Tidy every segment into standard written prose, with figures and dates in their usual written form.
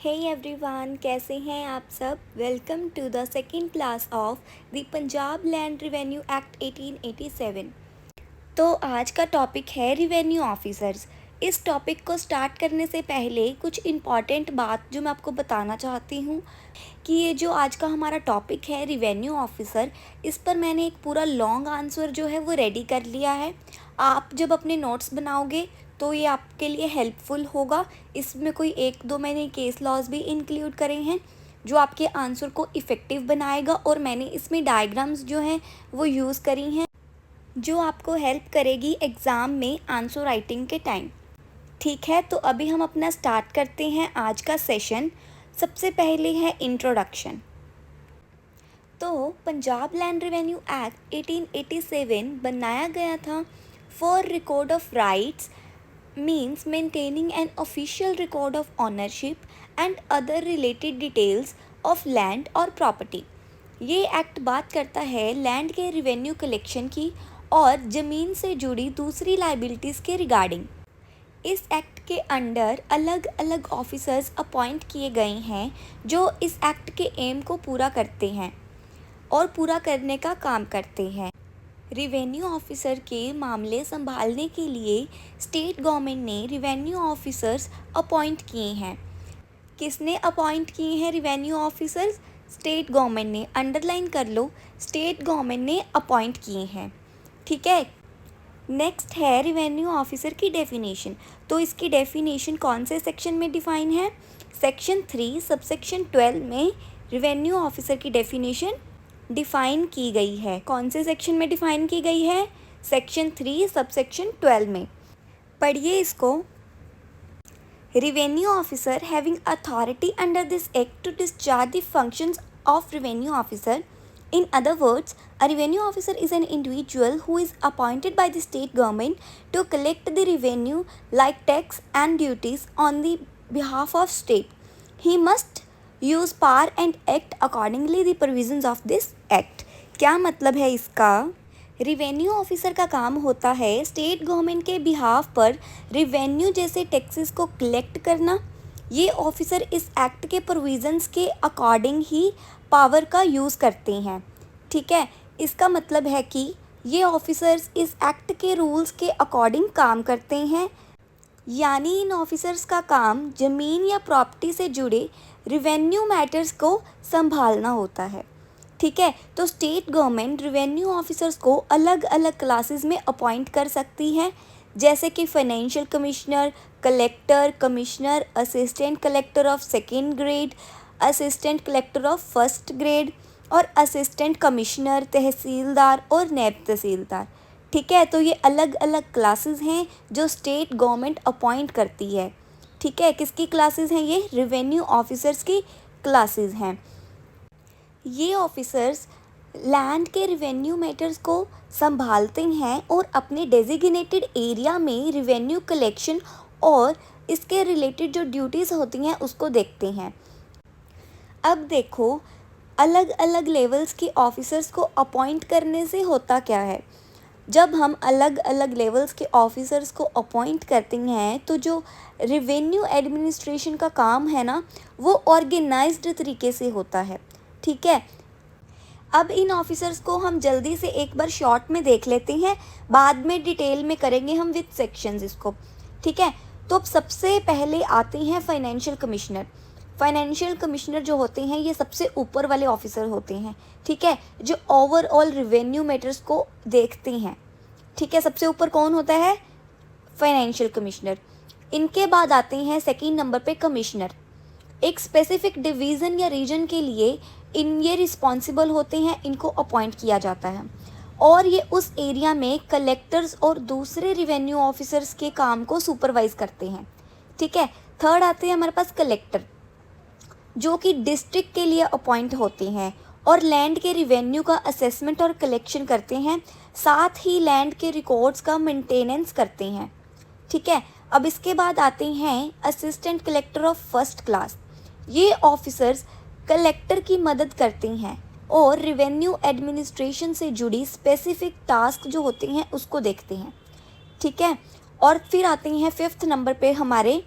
Hey everyone, कैसे हैं आप सब। Welcome to the second class of the Punjab land revenue act 1887। तो आज का टॉपिक है रिवेन्यू ऑफिसर्स। इस टॉपिक को स्टार्ट करने से पहले कुछ इम्पॉर्टेंट बात जो मैं आपको बताना चाहती हूँ कि ये जो आज का हमारा टॉपिक है रिवेन्यू ऑफिसर, इस पर मैंने एक पूरा लॉन्ग आंसर जो है वो रेडी कर लिया है। आप जब अपने नोट्स बनाओगे तो ये आपके लिए हेल्पफुल होगा। इसमें कोई एक दो मैंने केस लॉज भी इंक्लूड करे हैं जो आपके आंसर को इफ़ेक्टिव बनाएगा, और मैंने इसमें डायग्राम्स जो हैं वो यूज़ करी हैं जो आपको हेल्प करेगी एग्ज़ाम में आंसर राइटिंग के टाइम। ठीक है, तो अभी हम अपना स्टार्ट करते हैं आज का सेशन। सबसे पहले है इंट्रोडक्शन। तो पंजाब लैंड रिवेन्यू एक्ट 1887 बनाया गया था for record of rights, means maintaining an official record of ownership and other related details of land or property। ये एक्ट बात करता है लैंड के रिवेन्यू कलेक्शन की और ज़मीन से जुड़ी दूसरी लाइबिलिटीज़ के रिगार्डिंग। इस एक्ट के अंडर अलग अलग ऑफिसर्स अपॉइंट किए गए हैं जो इस एक्ट के एम को पूरा करते हैं और पूरा करने का काम करते हैं। रिवेन्यू ऑफिसर के मामले संभालने के लिए स्टेट गवर्नमेंट ने रिवेन्यू ऑफिसर्स अपॉइंट किए हैं। किसने अपॉइंट किए हैं रिवेन्यू ऑफिसर्स? स्टेट गवर्नमेंट ने। अंडरलाइन कर लो, स्टेट गवर्नमेंट ने अपॉइंट किए हैं। ठीक है, नेक्स्ट है रिवेन्यू ऑफिसर की डेफिनेशन। तो इसकी डेफिनेशन कौन से सेक्शन में डिफाइन है? सेक्शन 3 सबसेक्शन 12 में रिवेन्यू ऑफिसर की डेफिनेशन डिफ़ाइन की गई है। कौन से सेक्शन में डिफ़ाइन की गई है? सेक्शन 3 सबसेक्शन 12 में। पढ़िए इसको। Revenue officer having authority under this act to discharge the functions of revenue officer. In other words, a revenue officer is an individual who is appointed by the state government to collect the revenue like tax and duties on the behalf of state. He must use power and act accordingly the provisions of this act। क्या मतलब है इसका? Revenue officer का काम होता है state government के behalf पर रिवेन्यू जैसे टैक्सेस को कलेक्ट करना। ये ऑफिसर इस एक्ट के प्रोविज़न्स के अकॉर्डिंग ही पावर का यूज़ करते हैं। ठीक है, इसका मतलब है कि ये ऑफिसर्स इस एक्ट के रूल्स के अकॉर्डिंग काम करते हैं, यानी इन ऑफिसर्स का काम ज़मीन या प्रॉपर्टी से जुड़े रिवेन्यू मैटर्स को संभालना होता है। ठीक है, तो स्टेट गवर्नमेंट रिवेन्यू ऑफिसर्स को अलग अलग क्लासेस में अपॉइंट कर सकती है, जैसे कि financial commissioner, collector, commissioner, assistant collector of second grade, assistant collector of first grade और असिस्टेंट कमिश्नर, तहसीलदार और नैब तहसीलदार। ठीक है, तो ये अलग अलग क्लासेस हैं जो स्टेट गवर्नमेंट अपॉइंट करती है। ठीक है, किसकी क्लासेस हैं ये? रिवेन्यू ऑफिसर्स की क्लासेस हैं। ये ऑफिसर्स लैंड के रिवेन्यू मैटर्स को संभालते हैं और अपने डेजिग्नेटेड एरिया में रिवेन्यू कलेक्शन और इसके रिलेटेड जो ड्यूटीज़ होती हैं उसको देखते हैं। अब देखो, अलग अलग लेवल्स के ऑफिसर्स को अपॉइंट करने से होता क्या है? जब हम अलग अलग लेवल्स के ऑफिसर्स को अपॉइंट करते हैं तो जो रिवेन्यू एडमिनिस्ट्रेशन का काम है ना, वो ऑर्गेनाइज्ड तरीके से होता है। ठीक है, अब इन ऑफिसर्स को हम जल्दी से एक बार शॉर्ट में देख लेते हैं, बाद में डिटेल में करेंगे हम विद सेक्शंस इसको। ठीक है, तो अब सबसे पहले आते हैं फाइनेंशियल कमिश्नर। फाइनेंशियल कमिश्नर जो होते हैं ये सबसे ऊपर वाले ऑफिसर होते हैं। ठीक है, जो ओवरऑल रिवेन्यू मैटर्स को देखते हैं। ठीक है, सबसे ऊपर कौन होता है? Financial commissioner. इनके बाद आते हैं सेकंड नंबर पे कमिश्नर। एक स्पेसिफिक डिवीज़न या रीजन के लिए ये रिस्पॉन्सिबल होते हैं, इनको अपॉइंट किया जाता है और ये उस एरिया में कलेक्टर्स और दूसरे रिवेन्यू ऑफिसर्स के काम को सुपरवाइज करते हैं। ठीक है, थर्ड आते हैं हमारे पास कलेक्टर, जो कि डिस्ट्रिक्ट के लिए अपॉइंट होते हैं और लैंड के रिवेन्यू का असेसमेंट और कलेक्शन करते हैं, साथ ही लैंड के रिकॉर्ड्स का मेंटेनेंस करते हैं। ठीक है, अब इसके बाद आते हैं assistant collector of first class. ये ऑफिसर्स कलेक्टर की मदद करते हैं और रिवेन्यू एडमिनिस्ट्रेशन से जुड़ी स्पेसिफिक टास्क जो होते हैं उसको देखते हैं। ठीक है, और फिर आते हैं फिफ्थ नंबर पे हमारे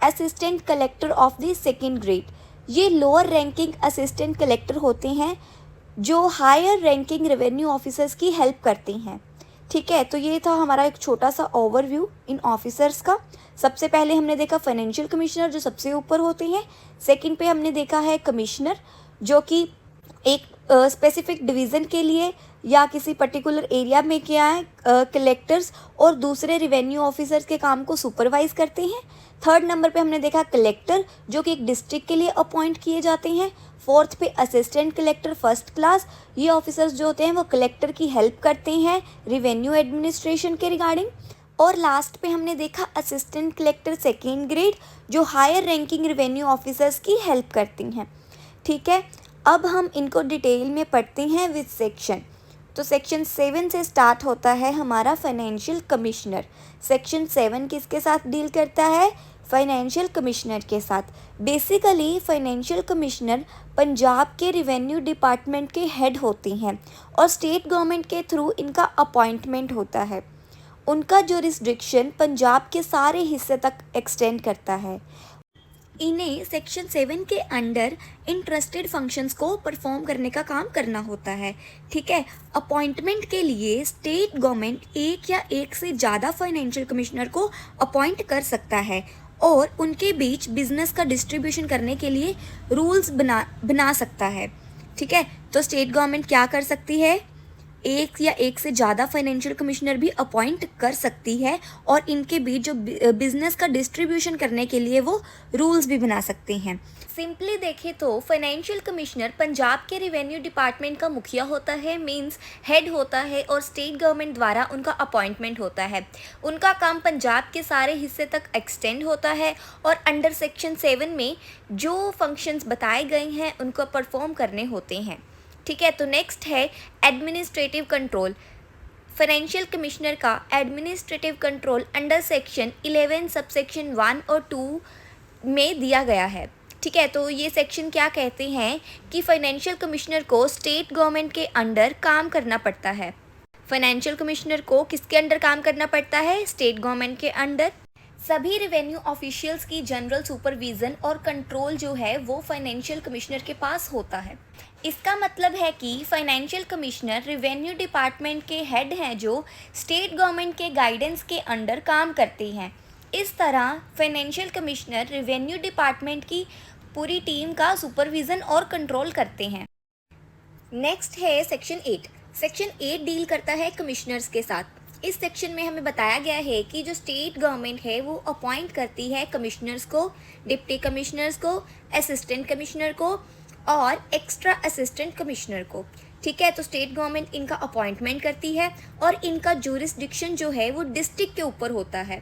assistant collector of the second grade. ये लोअर रैंकिंग असिस्टेंट कलेक्टर होते हैं जो हायर रैंकिंग रेवेन्यू ऑफिसर्स की हेल्प करते हैं। ठीक है, तो ये था हमारा एक छोटा सा ओवरव्यू इन ऑफिसर्स का। सबसे पहले हमने देखा फाइनेंशियल कमिश्नर जो सबसे ऊपर होते हैं। सेकंड पे हमने देखा है कमिश्नर जो कि एक स्पेसिफिक डिवीज़न के लिए या किसी पर्टिकुलर एरिया में क्या है कलेक्टर्स और दूसरे रिवेन्यू ऑफिसर्स के काम को सुपरवाइज करते हैं। थर्ड नंबर पे हमने देखा कलेक्टर जो कि एक डिस्ट्रिक्ट के लिए अपॉइंट किए जाते हैं। फोर्थ पे असिस्टेंट कलेक्टर फर्स्ट क्लास, ये ऑफिसर्स जो होते हैं वो कलेक्टर की हेल्प करते हैं रिवेन्यू एडमिनिस्ट्रेशन के रिगार्डिंग। और लास्ट पे हमने देखा असिस्टेंट कलेक्टर सेकेंड ग्रेड जो हायर रैंकिंग रिवेन्यू ऑफिसर्स की हेल्प करती हैं। ठीक है, अब हम इनको डिटेल में पढ़ते हैं विद सेक्शन। तो सेक्शन 7 से स्टार्ट होता है हमारा फाइनेंशियल कमिश्नर। सेक्शन 7 किसके साथ डील करता है? फाइनेंशियल कमिश्नर के साथ। बेसिकली फाइनेंशियल कमिश्नर पंजाब के रिवेन्यू डिपार्टमेंट के हेड होते हैं और स्टेट गवर्नमेंट के थ्रू इनका अपॉइंटमेंट होता है। उनका जुरिस्डिक्शन पंजाब के सारे हिस्से तक एक्सटेंड करता है। इन्हें सेक्शन 7 के अंडर इंटरेस्टेड फंक्शंस को परफॉर्म करने का काम करना होता है। ठीक है, अपॉइंटमेंट के लिए स्टेट गवर्नमेंट एक या एक से ज़्यादा फाइनेंशियल कमिश्नर को अपॉइंट कर सकता है और उनके बीच बिजनेस का डिस्ट्रीब्यूशन करने के लिए रूल्स बना सकता है। ठीक है, तो स्टेट गवर्नमेंट क्या कर सकती है? एक या एक से ज़्यादा फाइनेंशियल कमिश्नर भी अपॉइंट कर सकती है और इनके बीच जो बिजनेस का डिस्ट्रीब्यूशन करने के लिए वो रूल्स भी बना सकते हैं। सिंपली देखें तो फाइनेंशियल कमिश्नर पंजाब के रिवेन्यू डिपार्टमेंट का मुखिया होता है, मींस हेड होता है और स्टेट गवर्नमेंट द्वारा उनका अपॉइंटमेंट होता है। उनका काम पंजाब के सारे हिस्से तक एक्सटेंड होता है और अंडर सेक्शन 7 में जो फंक्शंस बताए गए हैं उनको परफॉर्म करने होते हैं। ठीक है, तो नेक्स्ट है एडमिनिस्ट्रेटिव कंट्रोल। फाइनेंशियल कमिश्नर का administrative control under section 11 subsection 1 और 2 में दिया गया है। ठीक है, तो ये सेक्शन क्या कहते हैं कि फाइनेंशियल कमिश्नर को स्टेट गवर्नमेंट के अंडर काम करना पड़ता है। फाइनेंशियल कमिश्नर को किसके अंडर काम करना पड़ता है? स्टेट गवर्नमेंट के अंडर। सभी रेवेन्यू ऑफिशियल्स की जनरल सुपरविज़न और कंट्रोल जो है वो फाइनेंशियल कमिश्नर के पास होता है। इसका मतलब है कि फाइनेंशियल कमिश्नर रेवेन्यू डिपार्टमेंट के हेड हैं जो स्टेट गवर्नमेंट के गाइडेंस के अंडर काम करते हैं। इस तरह फाइनेंशियल कमिश्नर रेवेन्यू डिपार्टमेंट की पूरी टीम का सुपरविज़न और कंट्रोल करते हैं। नेक्स्ट है सेक्शन 8। सेक्शन 8 डील करता है कमिश्नर्स के साथ। इस सेक्शन में हमें बताया गया है कि जो स्टेट गवर्नमेंट है वो अपॉइंट करती है कमिश्नर्स को, डिप्टी कमिश्नर्स को, असिस्टेंट कमिश्नर को और एक्स्ट्रा असिस्टेंट कमिश्नर को। ठीक है, तो स्टेट गवर्नमेंट इनका अपॉइंटमेंट करती है और इनका जुरिस्डिक्शन जो है वो डिस्ट्रिक्ट के ऊपर होता है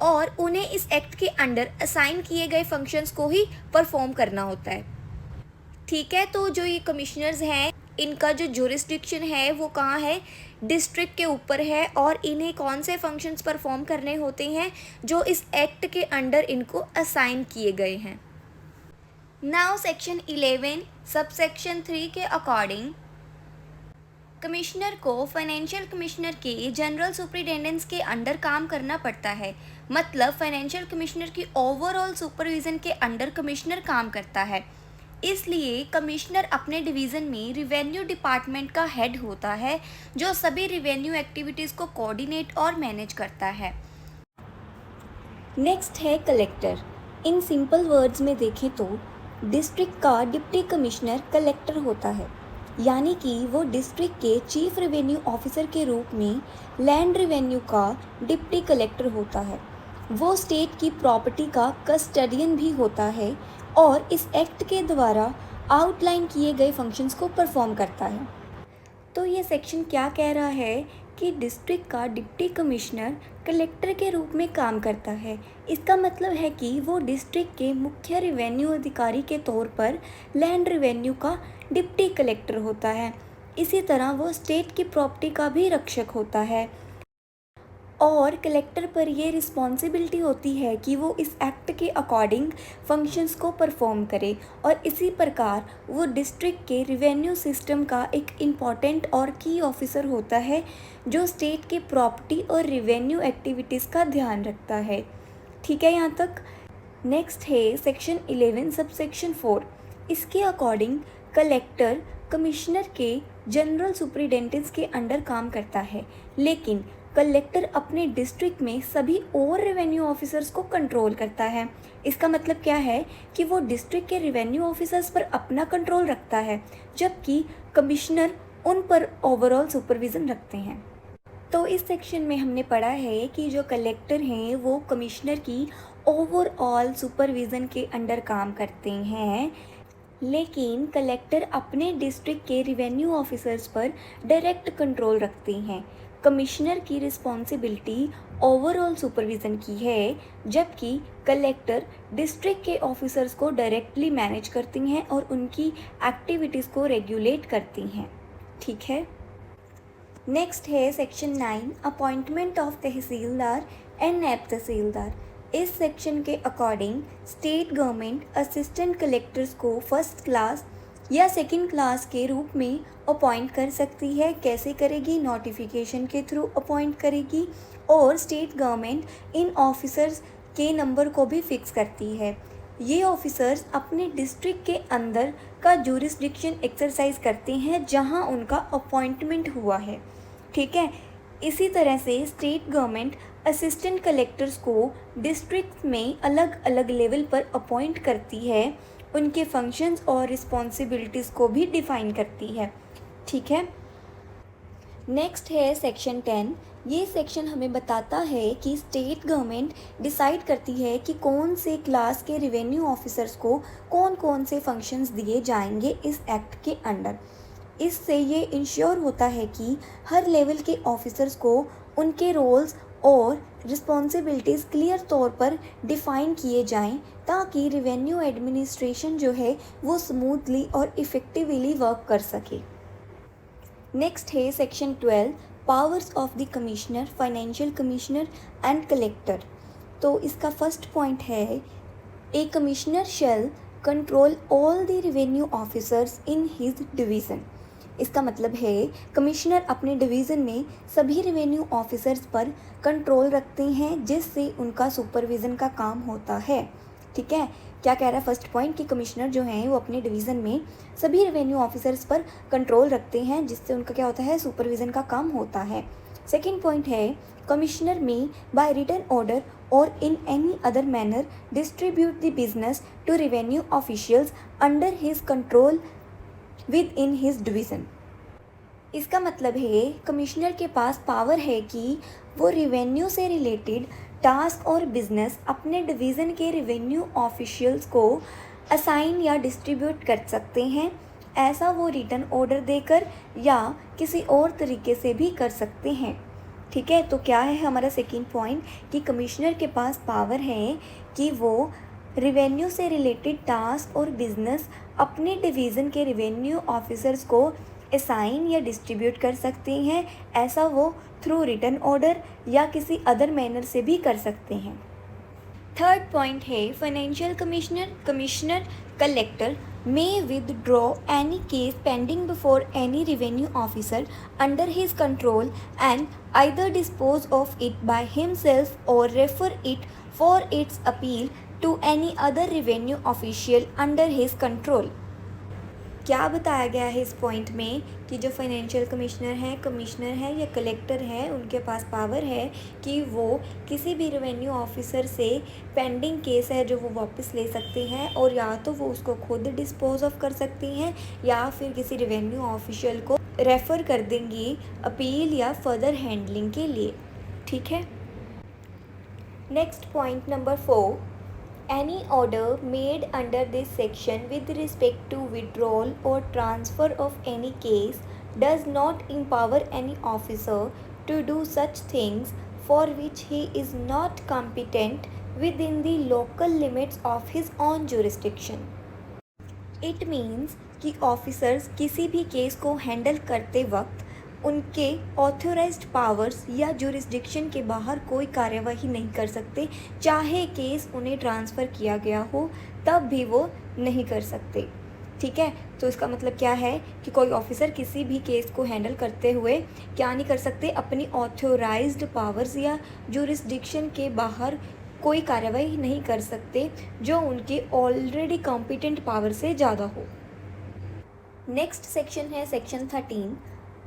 और उन्हें इस एक्ट के अंडर असाइन किए गए फंक्शंस को ही परफॉर्म करना होता है। ठीक है, तो जो ये कमिश्नर्स हैं इनका जो जुरिस्डिक्शन है वो कहाँ है? डिस्ट्रिक्ट के ऊपर है और इन्हें कौन से फंक्शंस परफॉर्म करने होते हैं जो इस एक्ट के अंडर इनको असाइन किए गए हैं। नाउ सेक्शन 11 सबसेक्शन 3 के अकॉर्डिंग कमिश्नर को फाइनेंशियल कमिश्नर के जनरल सुपरिटेंडेंस के अंडर काम करना पड़ता है। मतलब फाइनेंशियल कमिश्नर की ओवरऑल सुपरविज़न के अंडर कमिश्नर काम करता है। इसलिए कमिश्नर अपने डिवीज़न में रिवेन्यू डिपार्टमेंट का हेड होता है जो सभी रिवेन्यू एक्टिविटीज़ को कोऑर्डिनेट और मैनेज करता है। नेक्स्ट है कलेक्टर। इन सिंपल वर्ड्स में देखें तो डिस्ट्रिक्ट का डिप्टी कमिश्नर कलेक्टर होता है, यानी कि वो डिस्ट्रिक्ट के चीफ रेवेन्यू ऑफिसर के रूप में लैंड रेवेन्यू का डिप्टी कलेक्टर होता है। वो स्टेट की प्रॉपर्टी का कस्टडियन भी होता है और इस एक्ट के द्वारा आउटलाइन किए गए फंक्शंस को परफॉर्म करता है। तो ये सेक्शन क्या कह रहा है कि डिस्ट्रिक्ट का डिप्टी कमिश्नर कलेक्टर के रूप में काम करता है। इसका मतलब है कि वो डिस्ट्रिक्ट के मुख्य रेवेन्यू अधिकारी के तौर पर लैंड रेवेन्यू का डिप्टी कलेक्टर होता है। इसी तरह वो स्टेट की प्रॉपर्टी का भी रक्षक होता है और कलेक्टर पर ये रिस्पॉन्सिबिलिटी होती है कि वो इस एक्ट के अकॉर्डिंग फंक्शंस को परफॉर्म करे और इसी प्रकार वो डिस्ट्रिक्ट के रिवेन्यू सिस्टम का एक इम्पॉर्टेंट और की ऑफिसर होता है जो स्टेट की प्रॉपर्टी और रिवेन्यू एक्टिविटीज़ का ध्यान रखता है। ठीक है यहाँ तक। नेक्स्ट है सेक्शन 11 सब सेक्शन 4। इसके अकॉर्डिंग कलेक्टर कमिश्नर के जनरल सुपरिटेंडेंट्स के अंडर काम करता है, लेकिन कलेक्टर अपने डिस्ट्रिक्ट में सभी और रेवेन्यू ऑफिसर्स को कंट्रोल करता है। इसका मतलब क्या है कि वो डिस्ट्रिक्ट के रेवेन्यू ऑफिसर्स पर अपना कंट्रोल रखता है, जबकि कमिश्नर उन पर ओवरऑल सुपरविज़न रखते हैं। तो इस सेक्शन में हमने पढ़ा है कि जो कलेक्टर हैं वो कमिश्नर की ओवरऑल सुपरविज़न के अंडर काम करते हैं, लेकिन कलेक्टर अपने डिस्ट्रिक्ट के रेवेन्यू ऑफिसर्स पर डायरेक्ट कंट्रोल रखते हैं। कमिश्नर की रिस्पॉन्सिबिलिटी ओवरऑल सुपरविज़न की है, जबकि कलेक्टर डिस्ट्रिक्ट के ऑफिसर्स को डायरेक्टली मैनेज करती हैं और उनकी एक्टिविटीज़ को रेगुलेट करती हैं। ठीक है। नेक्स्ट है section 9 appointment of tehsildar and naib tehsildar. इस सेक्शन के according state government assistant collectors को फर्स्ट क्लास या सेकंड क्लास के रूप में अपॉइंट कर सकती है। कैसे करेगी? नोटिफिकेशन के थ्रू अपॉइंट करेगी, और स्टेट गवर्नमेंट इन ऑफिसर्स के नंबर को भी फिक्स करती है। ये ऑफिसर्स अपने डिस्ट्रिक्ट के अंदर का जुरिस्डिक्शन एक्सरसाइज करते हैं जहां उनका अपॉइंटमेंट हुआ है। ठीक है। इसी तरह से स्टेट गवर्नमेंट असिस्टेंट कलेक्टर्स को डिस्ट्रिक्ट में अलग अलग लेवल पर अपॉइंट करती है, उनके फंक्शंस और रिस्पॉन्सिबिलिटीज़ को भी डिफ़ाइन करती है। ठीक है। नेक्स्ट है सेक्शन 10। ये सेक्शन हमें बताता है कि स्टेट गवर्नमेंट डिसाइड करती है कि कौन से क्लास के रेवेन्यू ऑफिसर्स को कौन कौन से फंक्शंस दिए जाएंगे इस एक्ट के अंडर। इससे ये इंश्योर होता है कि हर लेवल के ऑफिसर्स को उनके रोल्स और रिस्पॉन्सिबिलिटीज़ क्लियर तौर पर डिफ़ाइन किए जाएं, ताकि रेवेन्यू एडमिनिस्ट्रेशन जो है वो स्मूथली और इफ़ेक्टिवली वर्क कर सके। नेक्स्ट है section 12 powers of the commissioner, financial commissioner and collector. तो इसका फर्स्ट पॉइंट है a commissioner shall control all the revenue officers in his division. इसका मतलब है कमिश्नर अपने डिवीज़न में सभी रेवेन्यू ऑफिसर्स पर कंट्रोल रखते हैं, जिससे उनका सुपरविज़न का काम होता है। ठीक है। क्या कह रहा है फर्स्ट पॉइंट कि कमिश्नर जो हैं वो अपने डिवीज़न में सभी रेवेन्यू ऑफिसर्स पर कंट्रोल रखते हैं, जिससे उनका क्या होता है? सुपरविज़न का काम होता है। सेकंड पॉइंट है commissioner may by written order और in any other manner distribute the business to revenue officials under his control within his division. इसका मतलब है कमिश्नर के पास पावर है कि वो रेवेन्यू से रिलेटेड टास्क और बिजनेस अपने डिवीज़न के रेवेन्यू ऑफिशियल्स को असाइन या डिस्ट्रीब्यूट कर सकते हैं। ऐसा वो रिटन ऑर्डर देकर या किसी और तरीके से भी कर सकते हैं। ठीक है। तो क्या है हमारा सेकंड पॉइंट कि कमिश्नर के पास पावर है कि वो रेवेन्यू से रिलेटेड टास्क और बिजनेस अपने डिवीज़न के रेवेन्यू ऑफिसर्स को असाइन या डिस्ट्रीब्यूट कर सकते हैं। ऐसा वो थ्रू रिटन ऑर्डर या किसी अदर मैनर से भी कर सकते हैं। थर्ड पॉइंट है financial commissioner, commissioner collector may withdraw any case pending before any revenue officer under his control and either dispose of it by himself or refer it for its appeal to any other revenue official under his control। क्या बताया गया है इस point में कि जो financial commissioner है या कलेक्टर है, उनके पास पावर है कि वो किसी भी रेवेन्यू ऑफिसर से पेंडिंग केस है जो वो वापस ले सकते हैं, और या तो वो उसको खुद डिस्पोज ऑफ कर सकती हैं या फिर किसी रेवेन्यू ऑफिशियल को रेफ़र कर देंगी अपील या फर्दर हैंडलिंग के लिए। ठीक है। Next point number 4 any order made under this section with respect to withdrawal or transfer of any case does not empower any officer to do such things for which he is not competent within the local limits of his own jurisdiction। It means कि officers किसी भी case को handle करते वक्त उनके authorised powers या jurisdiction के बाहर कोई कार्यवाही नहीं कर सकते, चाहे केस उन्हें ट्रांसफ़र किया गया हो तब भी वो नहीं कर सकते। ठीक है। तो इसका मतलब क्या है कि कोई ऑफिसर किसी भी केस को हैंडल करते हुए क्या नहीं कर सकते? अपनी ऑथोराइज्ड पावर्स या जुरिस्डिक्शन के बाहर कोई कार्रवाई नहीं कर सकते जो उनके ऑलरेडी कॉम्पिटेंट पावर से ज़्यादा हो। नेक्स्ट सेक्शन है सेक्शन 13।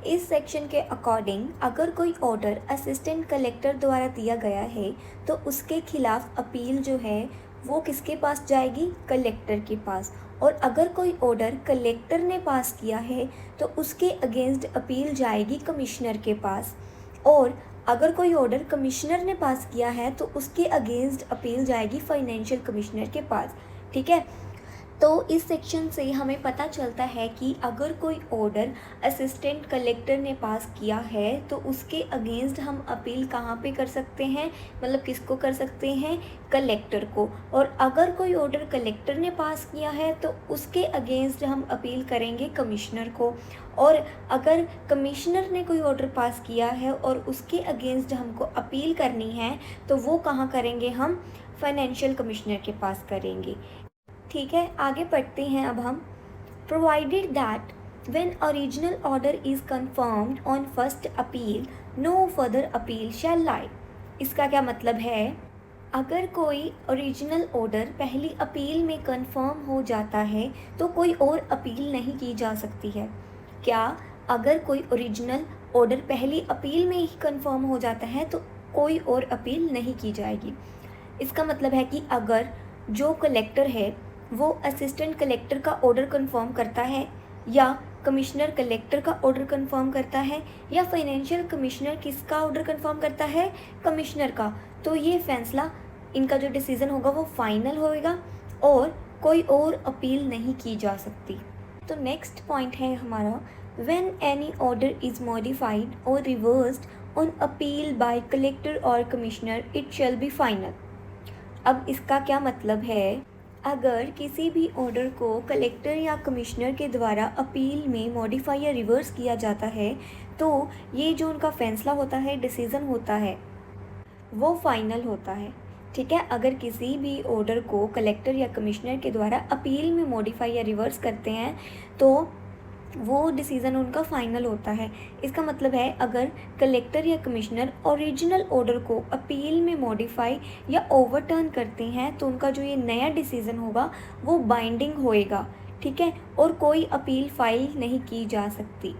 इस सेक्शन के अकॉर्डिंग अगर कोई ऑर्डर असिस्टेंट कलेक्टर द्वारा दिया गया है तो उसके खिलाफ अपील जो है वो किसके पास जाएगी? कलेक्टर के पास। और अगर कोई ऑर्डर कलेक्टर ने पास किया है तो उसके अगेंस्ट अपील जाएगी कमिश्नर के पास। और अगर कोई ऑर्डर कमिश्नर ने पास किया है तो उसके अगेंस्ट अपील जाएगी फाइनेंशियल कमिश्नर के पास। ठीक है, तो इस सेक्शन से हमें पता चलता है कि अगर कोई ऑर्डर असिस्टेंट कलेक्टर ने पास किया है तो उसके अगेंस्ट हम अपील कहाँ पे कर सकते हैं, मतलब किसको कर सकते हैं? कलेक्टर को। और अगर कोई ऑर्डर कलेक्टर ने पास किया है तो उसके अगेंस्ट हम अपील करेंगे कमिश्नर को। और अगर कमिश्नर ने कोई ऑर्डर पास किया है और उसके अगेंस्ट हमको अपील करनी है तो वो कहाँ करेंगे? हम फाइनेंशियल कमिश्नर के पास करेंगे। ठीक है, आगे पढ़ते हैं अब हम। Provided that when original order is confirmed on first appeal no further appeal shall lie. इसका क्या मतलब है? अगर कोई ओरिजिनल ऑर्डर पहली अपील में कंफर्म हो जाता है तो कोई और अपील नहीं की जा सकती है। क्या? अगर कोई ओरिजिनल ऑर्डर पहली अपील में ही कंफर्म हो जाता है तो कोई और अपील नहीं की जाएगी। इसका मतलब है कि अगर जो कलेक्टर है वो असिस्टेंट कलेक्टर का ऑर्डर कंफर्म करता है या कमिश्नर कलेक्टर का ऑर्डर कंफर्म करता है या फाइनेंशियल कमिश्नर किसका ऑर्डर कंफर्म करता है? कमिश्नर का, तो ये फैसला, इनका जो डिसीज़न होगा वो फाइनल होएगा और कोई और अपील नहीं की जा सकती। तो नेक्स्ट पॉइंट है हमारा, when any order is modified और reversed on appeal by collector और commissioner it shall be final. अब इसका क्या मतलब है? अगर किसी भी ऑर्डर को कलेक्टर या कमिश्नर के द्वारा अपील में मॉडिफाई या रिवर्स किया जाता है तो ये जो उनका फैसला होता है, डिसीज़न होता है, वो फाइनल होता है। ठीक है, अगर किसी भी ऑर्डर को कलेक्टर या कमिश्नर के द्वारा अपील में मॉडिफाई या रिवर्स करते हैं तो वो डिसीज़न उनका फाइनल होता है। इसका मतलब है अगर कलेक्टर या कमिश्नर ओरिजिनल ऑर्डर को अपील में मॉडिफाई या ओवरटर्न करते हैं तो उनका जो ये नया डिसीज़न होगा वो बाइंडिंग होएगा। ठीक है, और कोई अपील फाइल नहीं की जा सकती।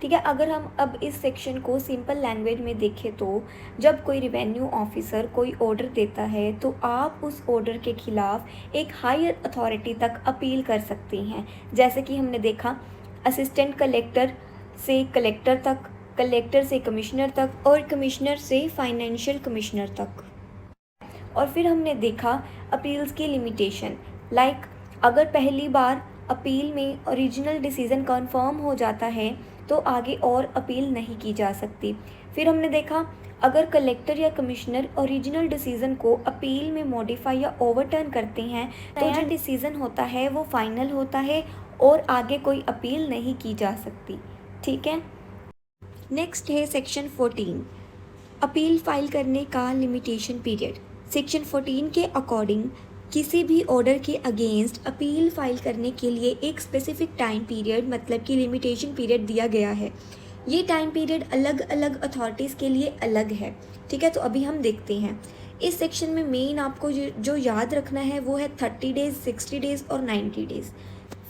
ठीक है, अगर हम अब इस सेक्शन को सिंपल लैंग्वेज में देखें तो जब कोई रेवेन्यू ऑफिसर कोई ऑर्डर देता है तो आप उस ऑर्डर के खिलाफ एक हायर अथॉरिटी तक अपील कर सकते हैं। जैसे कि हमने देखा असिस्टेंट कलेक्टर से कलेक्टर तक, कलेक्टर से कमिश्नर तक और कमिश्नर से फाइनेंशियल कमिश्नर तक। और फिर हमने देखा अपील्स की लिमिटेशन, लाइक अगर पहली बार अपील में ओरिजिनल डिसीज़न कंफर्म हो जाता है तो आगे और अपील नहीं की जा सकती। फिर हमने देखा अगर कलेक्टर या कमिश्नर ओरिजिनल डिसीज़न को अपील में मॉडिफाई या ओवरटर्न करते हैं तो जो डिसीज़न होता है वो फाइनल होता है और आगे कोई अपील नहीं की जा सकती। ठीक है, नेक्स्ट है सेक्शन 14, अपील फाइल करने का लिमिटेशन पीरियड। सेक्शन 14 के अकॉर्डिंग किसी भी ऑर्डर के अगेंस्ट अपील फाइल करने के लिए एक स्पेसिफिक टाइम पीरियड, मतलब कि लिमिटेशन पीरियड दिया गया है। ये टाइम पीरियड अलग अलग अथॉरिटीज़ के लिए अलग है। ठीक है, तो अभी हम देखते हैं। इस सेक्शन में मेन आपको जो याद रखना है वो है 30 डेज़, 60 डेज़ और 90 डेज़।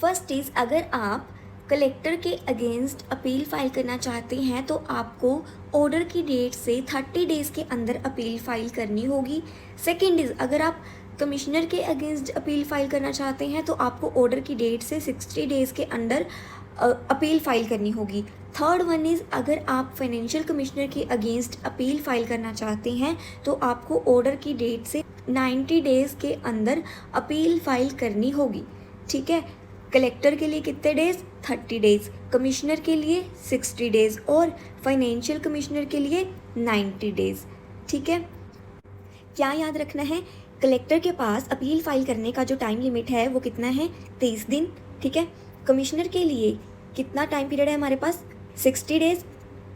फर्स्ट इज़, अगर आप कलेक्टर के अगेंस्ट अपील फाइल करना चाहते हैं तो आपको ऑर्डर की डेट से 30 डेज़ के अंदर अपील फाइल करनी होगी। सेकेंड इज़, अगर आप कमिश्नर के अगेंस्ट अपील फाइल करना चाहते हैं तो आपको ऑर्डर की डेट से 60 डेज़ के अंदर अपील फाइल करनी होगी। थर्ड वन इज़, अगर आप फाइनेंशियल कमिश्नर के अगेंस्ट अपील फाइल करना चाहते हैं तो आपको ऑर्डर की डेट से 90 डेज़ के अंदर अपील फाइल करनी होगी। ठीक है, कलेक्टर के लिए कितने डेज़? 30 डेज़, कमिश्नर के लिए 60 डेज़ और फाइनेंशियल कमिश्नर के लिए 90 डेज़। ठीक है, क्या याद रखना है? कलेक्टर के पास अपील फाइल करने का जो टाइम लिमिट है वो कितना है? 23 दिन। ठीक है, कमिश्नर के लिए कितना टाइम पीरियड है हमारे पास? 60 डेज़।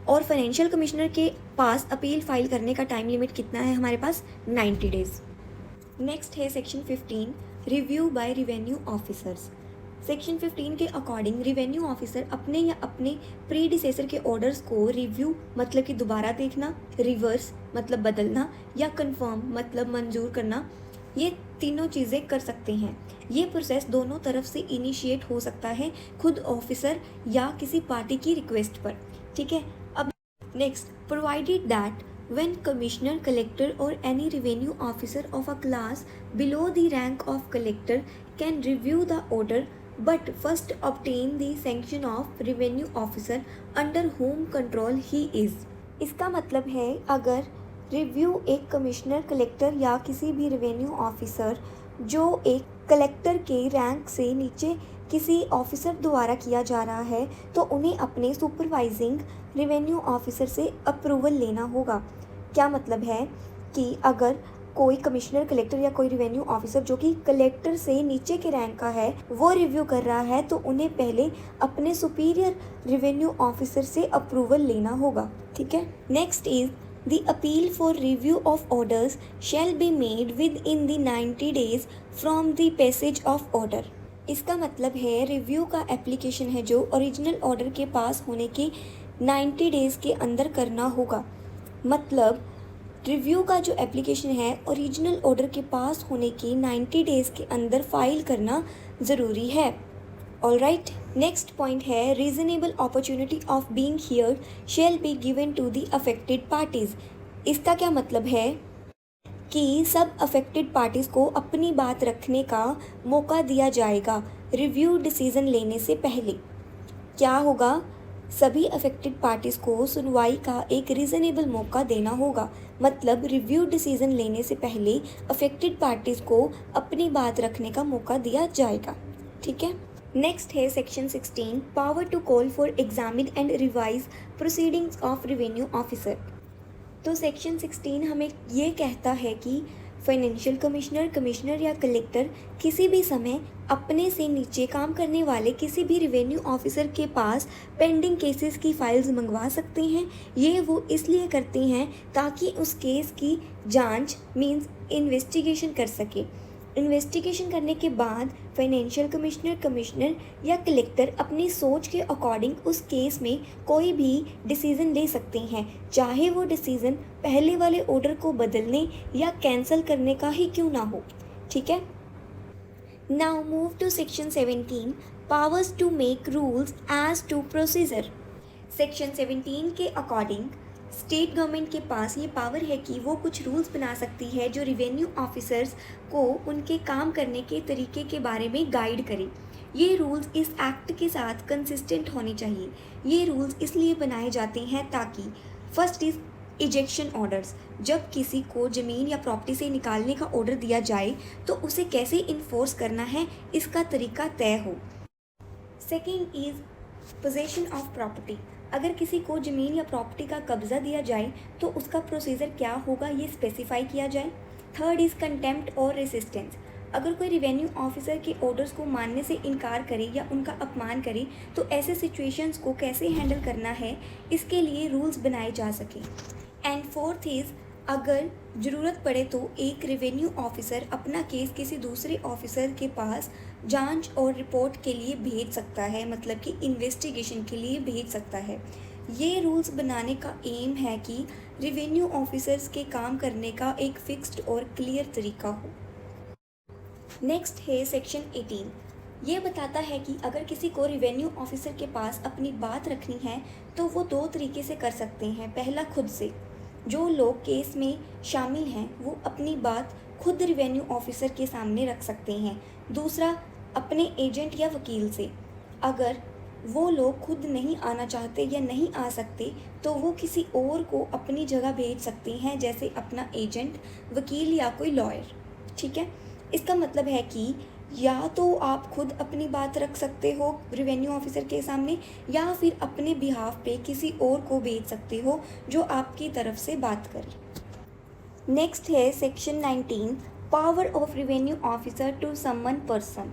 और फाइनेंशियल कमिश्नर के पास अपील फाइल करने का टाइम लिमिट कितना है हमारे पास? 90 डेज़। नेक्स्ट है section 15, review by revenue officers. Section 15 के अकॉर्डिंग रिवेन्यू ऑफिसर अपने या अपने प्रीडिसेसर के ऑर्डर्स को रिव्यू, मतलब कि दोबारा देखना, रिवर्स मतलब बदलना या कंफर्म मतलब मंजूर करना, ये तीनों चीज़ें कर सकते हैं। ये प्रोसेस दोनों तरफ से इनिशिएट हो सकता है, खुद ऑफिसर या किसी पार्टी की रिक्वेस्ट पर। ठीक है, अब next, provided that when commissioner, collector or any revenue officer of a class below the rank of collector can review the order but first obtain the sanction of revenue officer under whom control he is। इसका मतलब है अगर review एक commissioner, collector या किसी भी revenue officer जो एक कलेक्टर के रैंक से नीचे किसी ऑफिसर द्वारा किया जा रहा है तो उन्हें अपने सुपरवाइजिंग रेवेन्यू ऑफिसर से अप्रूवल लेना होगा। क्या मतलब है कि अगर कोई कमिश्नर, कलेक्टर या कोई रेवेन्यू ऑफिसर जो कि कलेक्टर से नीचे के रैंक का है वो रिव्यू कर रहा है तो उन्हें पहले अपने सुपीरियर रेवेन्यू ऑफिसर से अप्रूवल लेना होगा। ठीक है, next is The appeal for review of orders shall be made within the 90 days from the passage of order। इसका मतलब है रिव्यू का एप्लीकेशन है जो ओरिजिनल ऑर्डर के पास होने के 90 डेज़ के अंदर करना होगा। मतलब रिव्यू का जो एप्लीकेशन है ओरिजिनल ऑर्डर के पास होने के 90 डेज़ के अंदर फाइल करना ज़रूरी है। ऑलराइट, नेक्स्ट पॉइंट है reasonable opportunity of being heard shall be given to the affected parties. इसका क्या मतलब है कि सब अफेक्टेड पार्टीज़ को अपनी बात रखने का मौका दिया जाएगा रिव्यू डिसीज़न लेने से पहले। क्या होगा, सभी अफेक्टेड पार्टीज़ को सुनवाई का एक रीज़नेबल मौका देना होगा। मतलब रिव्यू डिसीज़न लेने से पहले अफेक्टेड पार्टीज़ को अपनी बात रखने का मौका दिया जाएगा। ठीक है, नेक्स्ट है section 16, power to call for examine and revise proceedings of revenue officer. तो सेक्शन 16 हमें ये कहता है कि फाइनेंशियल कमिश्नर, कमिश्नर या कलेक्टर किसी भी समय अपने से नीचे काम करने वाले किसी भी रेवेन्यू ऑफिसर के पास पेंडिंग केसेस की फाइल्स मंगवा सकते हैं। ये वो इसलिए करते हैं ताकि उस केस की जांच मींस इन्वेस्टिगेशन कर सके। इन्वेस्टिगेशन करने के बाद फाइनेंशियल कमिश्नर, कमिश्नर या कलेक्टर अपनी सोच के अकॉर्डिंग उस केस में कोई भी डिसीज़न ले सकते हैं, चाहे वो डिसीज़न पहले वाले ऑर्डर को बदलने या कैंसिल करने का ही क्यों ना हो। ठीक है, now move to section 17, powers to make rules as to procedure. Section 17 के अकॉर्डिंग स्टेट गवर्नमेंट के पास ये पावर है कि वो कुछ रूल्स बना सकती है जो रिवेन्यू ऑफिसर्स को उनके काम करने के तरीके के बारे में गाइड करे। ये रूल्स इस एक्ट के साथ कंसिस्टेंट होने चाहिए। ये रूल्स इसलिए बनाए जाते हैं ताकि फर्स्ट इज इजेक्शन ऑर्डर्स, जब किसी को ज़मीन या प्रॉपर्टी से निकालने का ऑर्डर दिया जाए तो उसे कैसे इन्फोर्स करना है इसका तरीका तय हो। Second is possession of property, अगर किसी को ज़मीन या प्रॉपर्टी का कब्ज़ा दिया जाए तो उसका प्रोसीजर क्या होगा ये स्पेसिफाई किया जाए। थर्ड इज़ कंटेम्प्ट और रेसिस्टेंस, अगर कोई रिवेन्यू ऑफिसर के ऑर्डर्स को मानने से इनकार करे या उनका अपमान करे तो ऐसे सिचुएशंस को कैसे हैंडल करना है इसके लिए रूल्स बनाए जा सकें। एंड फोर्थ इज़ अगर ज़रूरत पड़े तो एक रेवेन्यू ऑफिसर अपना केस किसी दूसरे ऑफिसर के पास जांच और रिपोर्ट के लिए भेज सकता है, मतलब कि इन्वेस्टिगेशन के लिए भेज सकता है। ये रूल्स बनाने का एम है कि रेवेन्यू ऑफिसर्स के काम करने का एक फिक्स्ड और क्लियर तरीका हो। नेक्स्ट है सेक्शन 18, ये बताता है कि अगर किसी को रेवेन्यू ऑफिसर के पास अपनी बात रखनी है तो वो दो तरीके से कर सकते हैं। पहला, खुद से, जो लोग केस में शामिल हैं वो अपनी बात खुद रेवेन्यू ऑफिसर के सामने रख सकते हैं। दूसरा, अपने एजेंट या वकील से, अगर वो लोग खुद नहीं आना चाहते या नहीं आ सकते तो वो किसी और को अपनी जगह भेज सकते हैं, जैसे अपना एजेंट, वकील या कोई लॉयर। ठीक है, इसका मतलब है कि या तो आप खुद अपनी बात रख सकते हो रेवेन्यू ऑफिसर के सामने या फिर अपने बिहाफ पे किसी और को भेज सकते हो जो आपकी तरफ से बात करे। नेक्स्ट है section 19, power of revenue officer to summon person.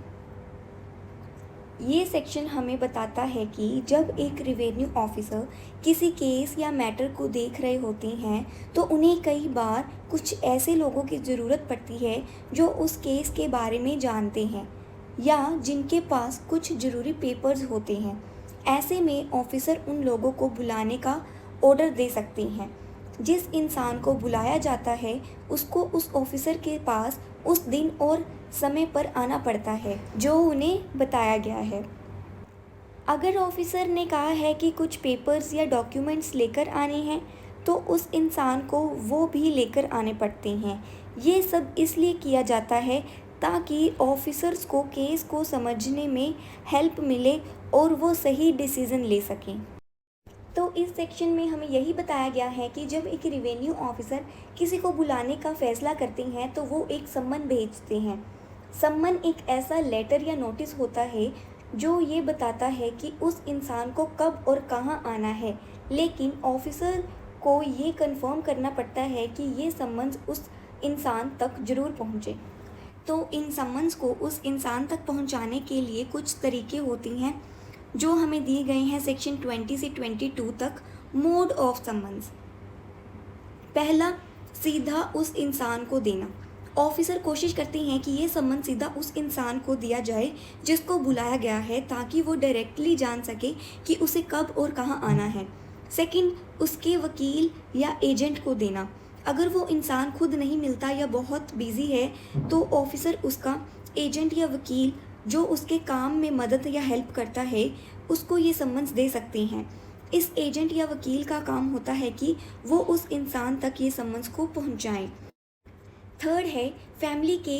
ये सेक्शन हमें बताता है कि जब एक रेवेन्यू ऑफिसर किसी केस या मैटर को देख रहे होते हैं तो उन्हें कई बार कुछ ऐसे लोगों की ज़रूरत पड़ती है जो उस केस के बारे में जानते हैं या जिनके पास कुछ ज़रूरी पेपर्स होते हैं। ऐसे में ऑफिसर उन लोगों को बुलाने का ऑर्डर दे सकते हैं जिस इंसान को बुलाया जाता है उसको उस ऑफिसर के पास उस दिन और समय पर आना पड़ता है जो उन्हें बताया गया है। अगर ऑफिसर ने कहा है कि कुछ पेपर्स या डॉक्यूमेंट्स लेकर आने हैं तो उस इंसान को वो भी लेकर आने पड़ते हैं। ये सब इसलिए किया जाता है ताकि ऑफिसर्स को केस को समझने में हेल्प मिले और वो सही डिसीज़न ले सकें। तो इस सेक्शन में हमें यही बताया गया है कि जब एक रिवेन्यू ऑफिसर किसी को बुलाने का फैसला करते हैं तो वो एक सम्मन भेजते हैं। सम्मन एक ऐसा लेटर या नोटिस होता है जो ये बताता है कि उस इंसान को कब और कहाँ आना है, लेकिन ऑफिसर को ये कंफर्म करना पड़ता है कि ये सम्मन्स उस इंसान तक ज़रूर पहुँचे। तो इन सम्मन्स को उस इंसान तक पहुँचाने के लिए कुछ तरीके होते हैं जो हमें दिए गए हैं सेक्शन 20 से 22 तक। Mode of summons. पहला, सीधा उस इंसान को देना। ऑफिसर कोशिश करते हैं कि ये सम्मन सीधा उस इंसान को दिया जाए जिसको बुलाया गया है ताकि वो डायरेक्टली जान सके कि उसे कब और कहाँ आना है। सेकंड, उसके वकील या एजेंट को देना। अगर वो इंसान खुद नहीं मिलता या बहुत बिजी है तो ऑफिसर उसका एजेंट या वकील जो उसके काम में मदद या हेल्प करता है उसको ये सम्मन्स दे सकते हैं। इस एजेंट या वकील का काम होता है कि वो उस इंसान तक ये सम्मन्स को पहुंचाएं। थर्ड है फैमिली के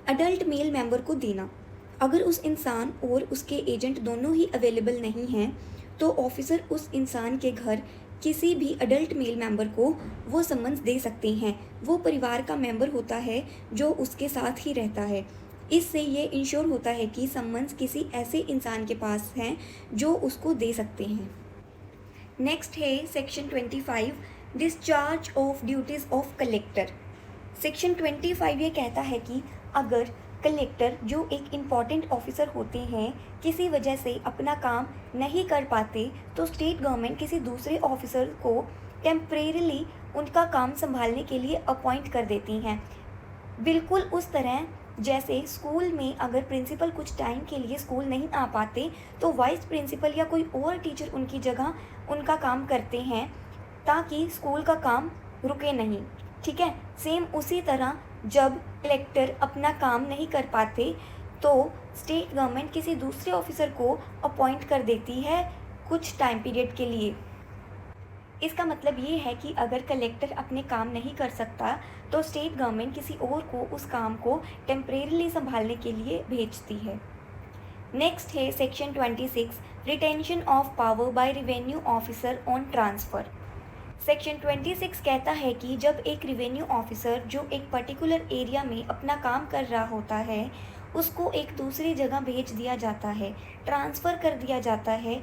अडल्ट मेल मेंबर को देना। अगर उस इंसान और उसके एजेंट दोनों ही अवेलेबल नहीं हैं तो ऑफिसर उस इंसान के घर किसी भी अडल्ट मेल मेंबर को वो सम्मन्स दे सकते हैं। वो परिवार का मेंबर होता है जो उसके साथ ही रहता है। इससे ये इंश्योर होता है कि सम्मन्स किसी ऐसे इंसान के पास हैं जो उसको दे सकते हैं। नेक्स्ट है section 25, discharge of duties of collector. Section 25 ये कहता है कि अगर कलेक्टर जो एक इम्पॉर्टेंट ऑफिसर होते हैं किसी वजह से अपना काम नहीं कर पाते तो स्टेट गवर्नमेंट किसी दूसरे ऑफिसर को टेम्परेरीली उनका काम संभालने के लिए अपॉइंट कर देती हैं। बिल्कुल उस तरह जैसे स्कूल में अगर प्रिंसिपल कुछ टाइम के लिए स्कूल नहीं आ पाते तो वाइस प्रिंसिपल या कोई और टीचर उनकी जगह उनका काम करते हैं ताकि स्कूल का काम रुके नहीं। ठीक है, सेम उसी तरह जब कलेक्टर अपना काम नहीं कर पाते तो स्टेट गवर्नमेंट किसी दूसरे ऑफिसर को अपॉइंट कर देती है कुछ टाइम पीरियड के लिए। इसका मतलब ये है कि अगर कलेक्टर अपने काम नहीं कर सकता तो स्टेट गवर्नमेंट किसी और को उस काम को टेम्परेरीली संभालने के लिए भेजती है। नेक्स्ट है section 26, retention of power bye revenue officer on transfer. Section 26 कहता है कि जब एक रिवेन्यू ऑफिसर जो एक पर्टिकुलर एरिया में अपना काम कर रहा होता है उसको एक दूसरी जगह भेज दिया जाता है, ट्रांसफ़र कर दिया जाता है,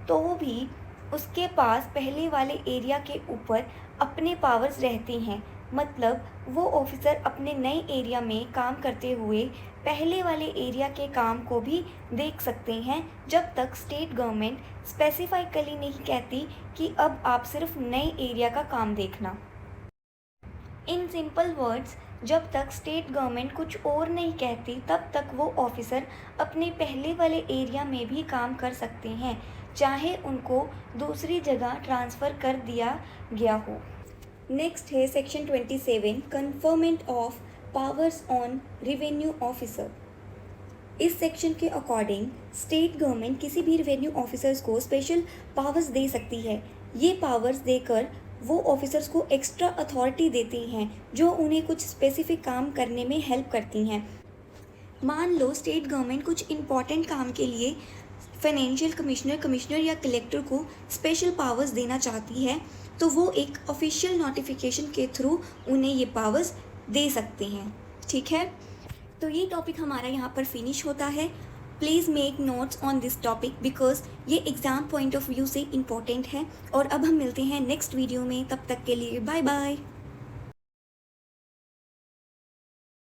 तो भी उसके पास पहले वाले एरिया के ऊपर अपने पावर्स रहते हैं। मतलब वो ऑफिसर अपने नए एरिया में काम करते हुए पहले वाले एरिया के काम को भी देख सकते हैं जब तक स्टेट गवर्नमेंट स्पेसिफिकली नहीं कहती कि अब आप सिर्फ नए एरिया का काम देखना। इन सिंपल वर्ड्स, जब तक स्टेट गवर्नमेंट कुछ और नहीं कहती तब तक वो ऑफिसर अपने पहले वाले एरिया में भी काम कर सकते हैं चाहे उनको दूसरी जगह ट्रांसफ़र कर दिया गया हो। नेक्स्ट है section 27, conferment of powers on revenue officer. इस सेक्शन के अकॉर्डिंग स्टेट गवर्नमेंट किसी भी रिवेन्यू ऑफिसर्स को स्पेशल पावर्स दे सकती है। ये पावर्स देकर वो ऑफिसर्स को एक्स्ट्रा अथॉरिटी देती हैं जो उन्हें कुछ स्पेसिफिक काम करने में हेल्प करती हैं। मान लो स्टेट गवर्नमेंट कुछ इम्पॉर्टेंट काम के लिए फाइनेंशियल कमिश्नर या कलेक्टर को स्पेशल पावर्स देना चाहती है तो वो एक ऑफिशियल नोटिफिकेशन के थ्रू उन्हें ये पावर्स दे सकते हैं। ठीक है, तो ये टॉपिक हमारा यहाँ पर फिनिश होता है। Please make notes on this topic because ये एग्ज़ाम पॉइंट ऑफ व्यू से इम्पॉर्टेंट है। और अब हम मिलते हैं नेक्स्ट वीडियो में, तब तक के लिए बाय बाय।